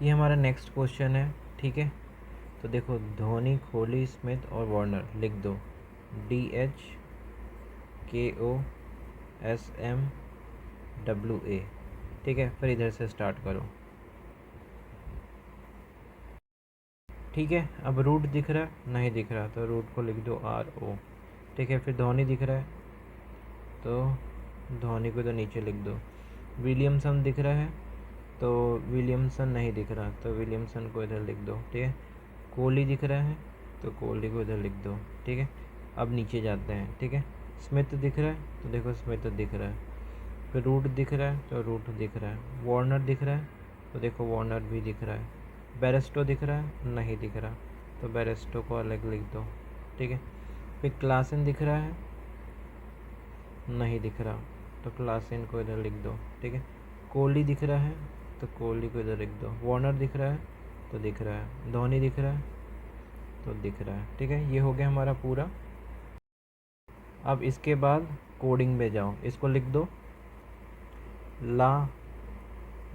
ये हमारा next question है, ठीक है। तो देखो, धोनी, कोहली, स्मिथ और वार्नर लिख दो, DHKOSMWA, ठीक है। फिर इधर से स्टार्ट करो, ठीक है। अब रूट दिख रहा है, नहीं दिख रहा तो रूट को लिख दो RO, ठीक है। फिर धोनी दिख रहा है तो धोनी को तो नीचे लिख दो। विलियमसन दिख रहा है तो विलियमसन नहीं दिख रहा तो विलियमसन को इधर लिख दो, ठीक है। कोहली दिख रहा है तो कोहली को इधर लिख दो, ठीक है। अब नीचे जाते हैं, ठीक है। स्मिथ दिख रहा है तो देखो स्मिथ दिख रहा है। फिर रूट दिख रहा है तो रूट दिख रहा है। वार्नर दिख रहा है तो देखो वार्नर भी दिख रहा है। बेरेस्टो दिख रहा है, नहीं दिख रहा तो बेरेस्टो को अलग लिख दो, ठीक है। फिर क्लासन दिख रहा है, नहीं दिख रहा तो क्लासन को इधर लिख दो, ठीक है। कोहली दिख रहा है तो कोहली को इधर लिख दो। वार्नर दिख रहा है तो दिख रहा है। धोनी दिख रहा है तो दिख रहा है, ठीक है। ये हो गया हमारा पूरा। अब इसके बाद कोडिंग में जाओ, इसको लिख दो, ला,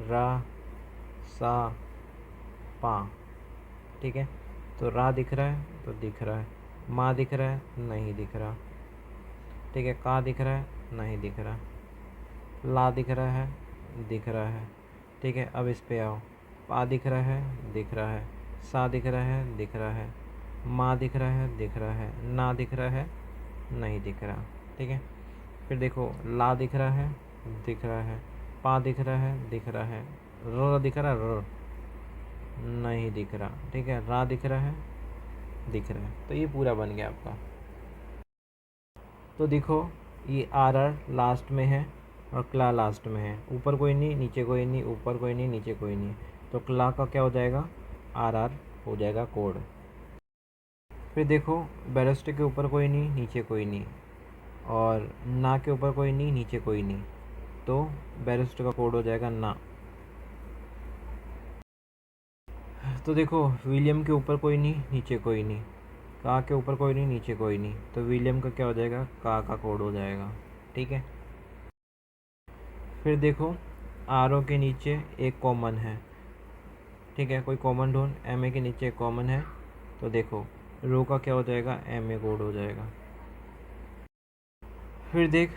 रा, सा, पा, ठीक है। तो रा दिख रहा है तो दिख रहा है। मा दिख रहा है, नहीं दिख रहा, ठीक है। का दिख रहा है, नहीं दिख रहा। ला दिख रहा है, दिख रहा है, ठीक है। अब इस पे आओ, पा दिख रहा है, दिख रहा है। सा दिख रहा है, दिख रहा है। मा दिख रहा है, दिख रहा है। ना दिख रहा है, नहीं दिख रहा, ठीक है। फिर देखो, ला दिख रहा है, दिख रहा है। पा दिख रहा है, दिख रहा है। र दिख रहा है, र नहीं दिख रहा, ठीक है। रा दिख रहा है, दिख रहा है। तो ये पूरा बन गया आपका। तो देखो, ये RR लास्ट में है और क्ला लास्ट में है। ऊपर कोई नहीं, नीचे कोई नहीं, ऊपर कोई नहीं, नीचे कोई नहीं। तो क्ला का क्या हो जाएगा, RR हो जाएगा कोड। फिर देखो, बैरिस्टर के ऊपर कोई नहीं, नीचे कोई नहीं, और ना के ऊपर कोई नहीं, नीचे कोई नहीं, तो बैरिस्टर का कोड हो जाएगा ना। तो देखो, विलियम के ऊपर कोई नहीं, नीचे कोई नहीं, का के ऊपर कोई नहीं, नीचे कोई नहीं, तो विलियम का क्या हो जाएगा, का कोड हो जाएगा, ठीक है। फिर देखो, RO के नीचे एक कॉमन है, ठीक है। कोई कॉमन ढूंढ, MA के नीचे एक कॉमन है, तो देखो रो का क्या हो जाएगा, MA कोड हो जाएगा। फिर देख,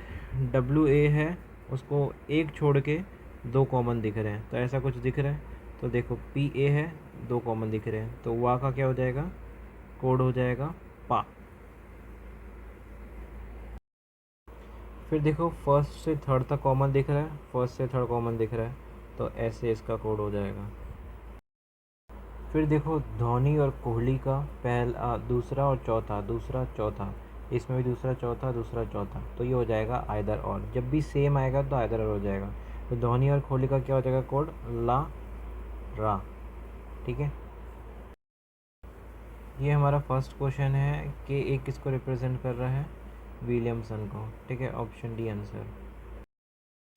WA है, उसको एक छोड़ के दो कॉमन दिख रहे हैं, तो ऐसा कुछ दिख रहा है। तो देखो PA है, दो कॉमन दिख रहे हैं, तो वा का क्या हो जाएगा, कोड हो जाएगा पा। फिर देखो, फर्स्ट से थर्ड तक कॉमन दिख रहा है, फर्स्ट से थर्ड कॉमन दिख रहा है, तो ऐसे इसका कोड हो जाएगा। फिर देखो, धोनी और कोहली का पहला, दूसरा और चौथा, दूसरा चौथा, इसमें भी दूसरा चौथा, दूसरा चौथा, तो ये हो जाएगा आइदर और। जब भी सेम आएगा तो आइदर और हो जाएगा। तो धोनी और कोहली का क्या हो जाएगा कोड, ला, रा, ठीक है। ये हमारा फर्स्ट क्वेश्चन है कि एक किसको रिप्रेजेंट कर रहा है, विलियमसन को, ठीक है। Option D answer.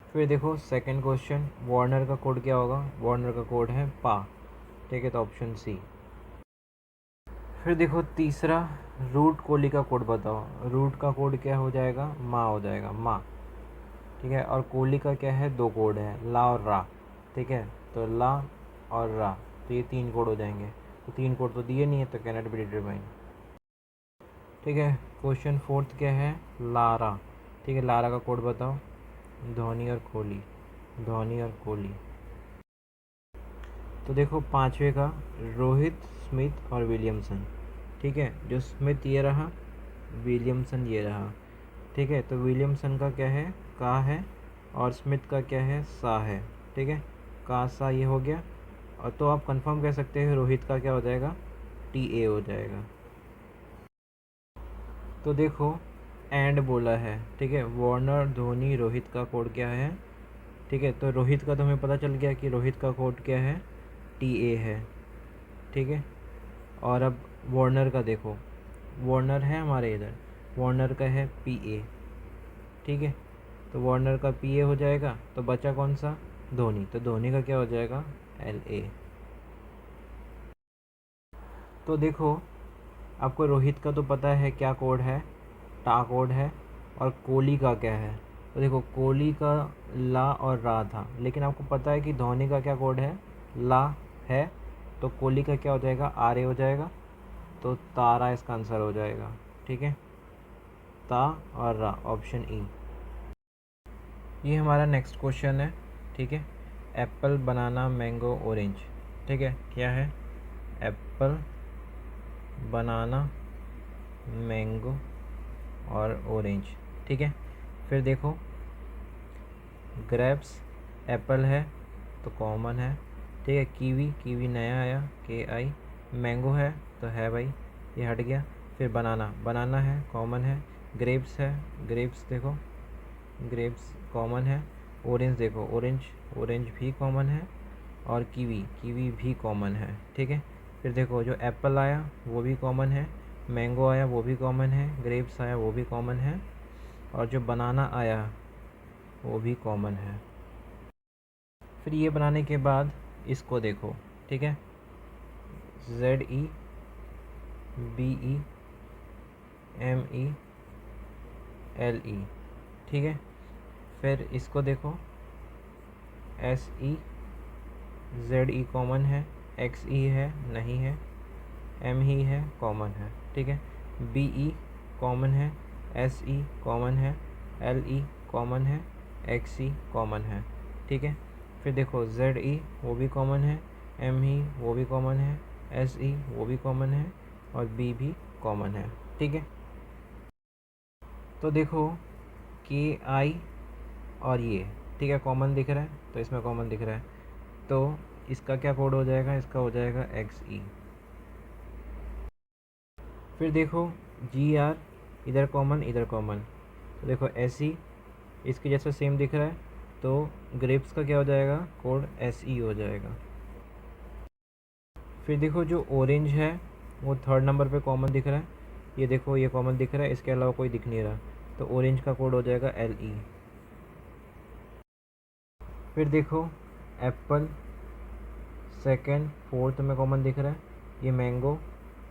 फिर देखो, सेकंड क्वेश्चन, वार्नर का कोड क्या होगा, वार्नर का कोड है पा, ठीक है, तो ऑप्शन सी। फिर देखो, तीसरा, रूट कोहली का कोड बताओ। रूट का कोड क्या हो जाएगा, माँ हो जाएगा, माँ, ठीक है। और कोहली का क्या है, दो कोड है, ला और रा, ठीक है। तो ला और रा, तो ये तीन कोड हो जाएंगे। तो तीन कोड तो दिए नहीं है, तो कैनॉट बी डिटरमाइन, ठीक है। क्वेश्चन फोर्थ क्या है, लारा, ठीक है। लारा का कोड बताओ, धोनी और कोहली, धोनी और कोहली। तो देखो, पांचवे का, रोहित, स्मिथ और विलियमसन, ठीक है। जो स्मिथ ये रहा, विलियमसन ये रहा, ठीक है। तो विलियमसन का क्या है, का है, और स्मिथ का क्या है, सा है, ठीक है। का सा ये हो गया। और तो आप कंफर्म कह सकते हैं रोहित का क्या हो जाएगा, TA हो जाएगा। तो देखो, एंड बोला है, ठीक है। वार्नर, धोनी, रोहित का कोड क्या है, ठीक है। तो रोहित का तो हमें पता चल गया कि रोहित का कोड क्या है, TA है, ठीक है। और अब वार्नर का देखो, वार्नर है हमारे इधर, वार्नर का है PA, ठीक है। तो वार्नर का PA हो जाएगा, तो बचा कौन सा, धोनी, तो धोनी का क्या हो जाएगा, LA। तो देखो, आपको रोहित का तो पता है क्या कोड है, टा कोड है। और कोहली का क्या है, तो देखो कोहली का ला और रा था, लेकिन आपको पता है कि धोनी का क्या कोड है, ला, है, तो कोहली का क्या हो जाएगा, आर ए हो जाएगा, तो तारा इसका आंसर हो जाएगा। ठीक है, ता और रा, ऑप्शन ई। ये हमारा नेक्स्ट क्वेश्चन है। ठीक है, एप्पल, बनाना, मैंगो, ऑरेंज। ठीक है, क्या है, एप्पल, बनाना, मैंगो और ऑरेंज। ठीक है, फिर देखो ग्रेप्स, एप्पल है तो कॉमन है। ठीक है, कीवी, कीवी नया आया, के आई। मैंगो है तो है भाई, ये हट गया। फिर बनाना, बनाना है, कॉमन है। ग्रेप्स है, ग्रेप्स देखो, ग्रेप्स कॉमन है। ऑरेंज देखो, ऑरेंज, ऑरेंज भी कॉमन है। और कीवी, कीवी भी कॉमन है। ठीक है, फिर देखो जो एप्पल आया वो भी कॉमन है, मैंगो आया वो भी कॉमन है, ग्रेप्स आया वो भी कॉमन है, और जो बनाना आया वो भी कॉमन है। फिर ये बनाने के बाद इसको देखो। ठीक है, Z E, B E, M E, L E. ठीक है, फिर इसको देखो, S E, Z E common है, एक्स ई है, नहीं है, एम ही है, कॉमन है। ठीक है, बी ई कॉमन है, एस ई कॉमन है, एल ई कॉमन है, एक्स ई कॉमन है। ठीक है, फिर देखो जेड ई वो भी कॉमन है, एम ई वो भी कॉमन है, एस ई वो भी कॉमन है, और बी भी कॉमन है। ठीक है, तो देखो के आई और ये, ठीक है, कॉमन दिख रहा है, तो इसमें कॉमन दिख रहा है, तो इसका क्या कोड हो जाएगा, इसका हो जाएगा एक्स ई। फिर देखो जी आर, इधर कॉमन इधर कॉमन, तो देखो एस ई इसके जैसा सेम दिख रहा है, तो ग्रेप्स का क्या हो जाएगा, कोड एस ई हो जाएगा। फिर देखो जो ऑरेंज है वो थर्ड नंबर पे कॉमन दिख रहा है, ये देखो ये कॉमन दिख रहा है, इसके अलावा कोई दिख नहीं रहा, तो ऑरेंज का कोड हो जाएगा एल ई। फिर देखो एप्पल सेकंड फोर्थ में कॉमन दिख रहा है, ये मैंगो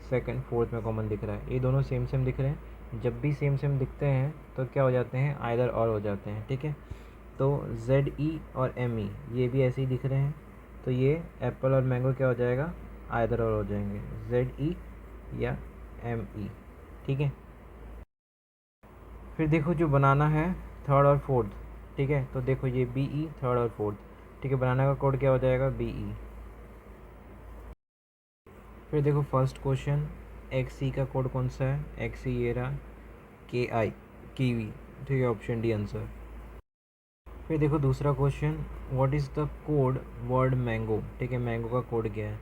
सेकंड फोर्थ में कॉमन दिख रहा है, ये दोनों सेम सेम दिख रहे हैं। जब भी सेम सेम दिखते हैं तो क्या हो जाते हैं, आइदर और हो जाते हैं। ठीक है, तो जेड ई और एम ई ये भी ऐसे ही दिख रहे हैं, तो ये एप्पल और मैंगो क्या हो जाएगा, आइदर और हो जाएंगे, जेड ई या एम ई। ठीक है, फिर देखो जो बनाना है थर्ड और फोर्थ। ठीक है, तो देखो ये बी ई थर्ड और फोर्थ। ठीक है, बनाना का कोड क्या हो जाएगा, बी ई। फिर देखो फर्स्ट क्वेश्चन, एक्स सी का कोड कौन सा है, एक्स सी ये रहा, के आई, कीवी। ठीक है, ऑप्शन डी आंसर। फिर देखो दूसरा question, what is the code word mango. ठीक है, मैंगो का कोड क्या है,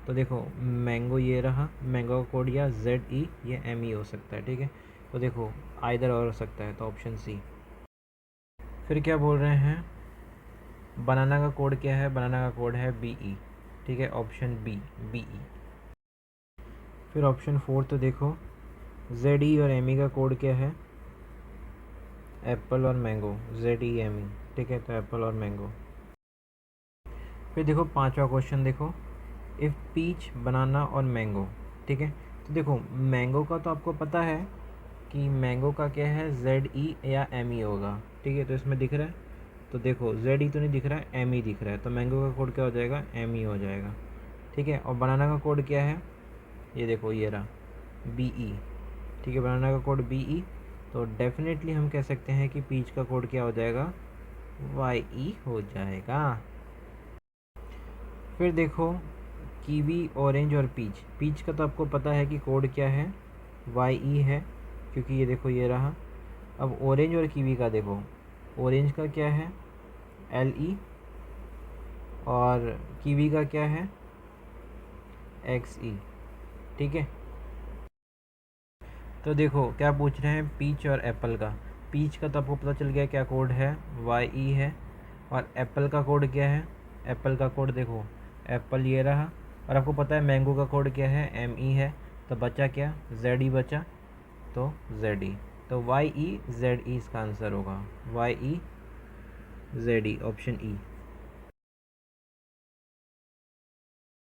तो देखो मैंगो ये रहा, मैंगो का कोड या जेड ई या एम ई हो सकता है। ठीक है, तो देखो आइदर और हो सकता है, तो ऑप्शन सी। फिर क्या बोल रहे हैं, बनाना का कोड क्या है, बनाना का कोड है बी ई। ठीक है, ऑप्शन बी, बी ई। फिर ऑप्शन फोर्थ देखो, जेड ई और एम ई का कोड क्या है, एप्पल और mango, Z E M E. ठीक है, तो एप्पल और मैंगो। फिर देखो पांचवा क्वेश्चन देखो, इफ़ पीच, बनाना और मैंगो। ठीक है, तो देखो मैंगो का तो आपको पता है कि मैंगो का क्या है, जेड ई या एम ई होगा। ठीक है, तो इसमें दिख रहा है, तो देखो जेड ई तो नहीं दिख रहा है, एम ई दिख रहा है, तो मैंगो का कोड क्या हो जाएगा, एम ई हो जाएगा। ठीक है, और बनाना का कोड क्या है, ये देखो ये रहा, बी ई। ठीक है, बनाना का कोड बी ई, तो डेफिनेटली हम कह सकते हैं कि पीच का कोड क्या हो जाएगा, वाई ई हो जाएगा। फिर देखो कीवी, ऑरेंज और पीच। पीच का तो आपको पता है कि कोड क्या है, वाई ई है, क्योंकि ये देखो ये रहा। अब ऑरेंज और कीवी का देखो, ऑरेंज का क्या है, एल ई, और कीवी का क्या है, एक्स ई। ठीक है, तो देखो क्या पूछ रहे हैं, पीच और एप्पल का। पीच का तो आपको पता चल गया क्या कोड है, वाई ई है, और एप्पल का कोड क्या है, एप्पल का कोड देखो एप्पल ये रहा, और आपको पता है मैंगो का कोड क्या है, एम ई है, तो बचा क्या, जेड ई बचा, तो जेड ई, तो वाई ई जेड ई इसका आंसर होगा, वाई ई जेड ई, ऑप्शन ई।